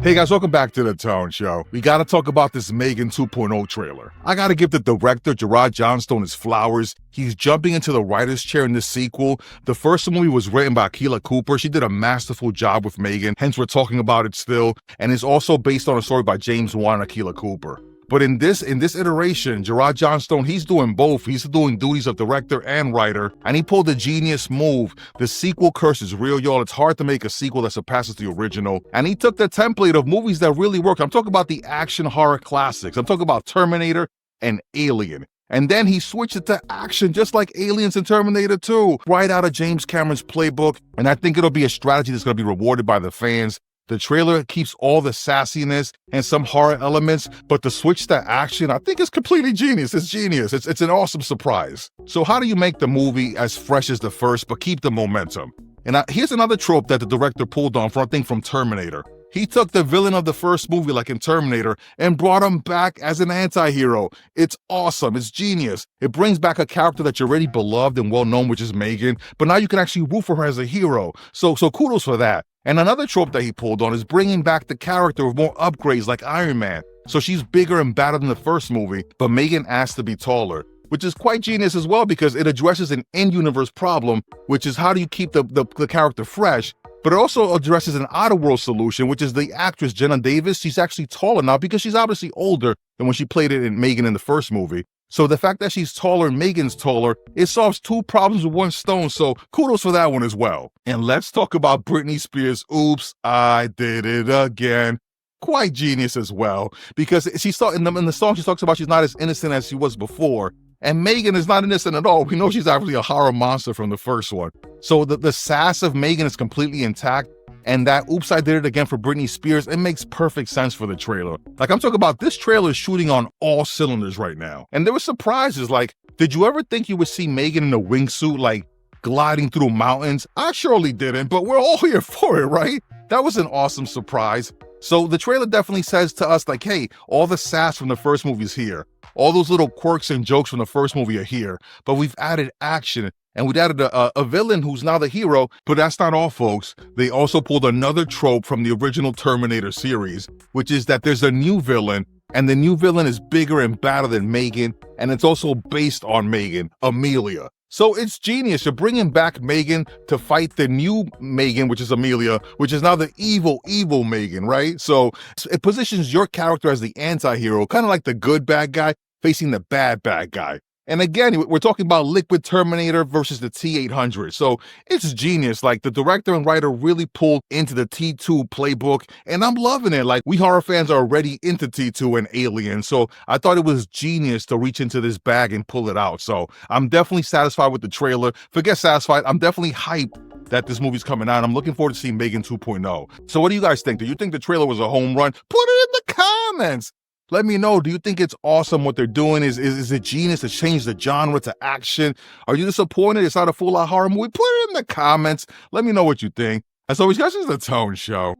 Hey guys, welcome back to The Tone Show. We gotta talk about this M3GAN 2.0 trailer. I gotta give the director, Gerard Johnstone, his flowers. He's jumping into the writer's chair in this sequel. The first movie was written by Keela Cooper. She did a masterful job with M3GAN, hence we're talking about it still. And it's also based on a story by James Wan and Keela Cooper. But in this iteration, Gerard Johnstone, he's doing both. He's doing duties of director and writer, and he pulled a genius move. The sequel curse is real, y'all. It's hard to make a sequel that surpasses the original. And he took the template of movies that really work. I'm talking about the action horror classics. I'm talking about Terminator and Alien. And then he switched it to action, just like Aliens and Terminator 2, right out of James Cameron's playbook. And I think it'll be a strategy that's going to be rewarded by the fans. The trailer keeps all the sassiness and some horror elements, but the switch to action, I think, is completely genius. It's genius. It's an awesome surprise. So how do you make the movie as fresh as the first, but keep the momentum? And here's another trope that the director pulled on from, I think, from Terminator. He took the villain of the first movie, like in Terminator, and brought him back as an anti-hero. It's awesome. It's genius. It brings back a character that you're already beloved and well-known, which is M3GAN, but now you can actually root for her as a hero. So kudos for that. And another trope that he pulled on is bringing back the character with more upgrades like Iron Man. So she's bigger and badder than the first movie, but M3GAN asked to be taller, which is quite genius as well because it addresses an in-universe problem, which is how do you keep the character fresh? But it also addresses an out-of-world solution, which is the actress Jenna Davis. She's actually taller now because she's obviously older than when she played it in M3GAN in the first movie. So the fact that she's taller and M3GAN's taller, it solves two problems with one stone, so kudos for that one as well. And let's talk about Britney Spears' Oops, I Did It Again. Quite genius as well, because in the song she talks about she's not as innocent as she was before. And M3GAN is not innocent at all. We know she's actually a horror monster from the first one. So the sass of M3GAN is completely intact. And that Oops, I Did It Again for Britney Spears, it makes perfect sense for the trailer. Like I'm talking about, this trailer is shooting on all cylinders right now. And there were surprises, like, did you ever think you would see M3GAN in a wingsuit, like gliding through mountains? I surely didn't, but we're all here for it, right? That was an awesome surprise. So the trailer definitely says to us, like, hey, all the sass from the first movie is here. All those little quirks and jokes from the first movie are here, but we've added action. And we added a villain who's now the hero, but that's not all, folks. They also pulled another trope from the original Terminator series, which is that there's a new villain, and the new villain is bigger and badder than M3GAN, and it's also based on M3GAN, Amelia. So it's genius. You're bringing back M3GAN to fight the new M3GAN, which is Amelia, which is now the evil M3GAN, right? So it positions your character as the anti-hero, kind of like the good bad guy facing the bad guy. And again, we're talking about Liquid Terminator versus the T-800. So it's genius. Like, the director and writer really pulled into the T2 playbook, and I'm loving it. Like, we horror fans are already into T2 and Alien. So I thought it was genius to reach into this bag and pull it out. So I'm definitely satisfied with the trailer. Forget satisfied. I'm definitely hyped that this movie's coming out. I'm looking forward to seeing M3GAN 2.0. So what do you guys think? Do you think the trailer was a home run? Put it in the comments. Let me know, do you think it's awesome what they're doing? Is it genius to change the genre to action? Are you disappointed it's not a full-out horror movie? Put it in the comments. Let me know what you think. As always, guys, this is The Tone Show.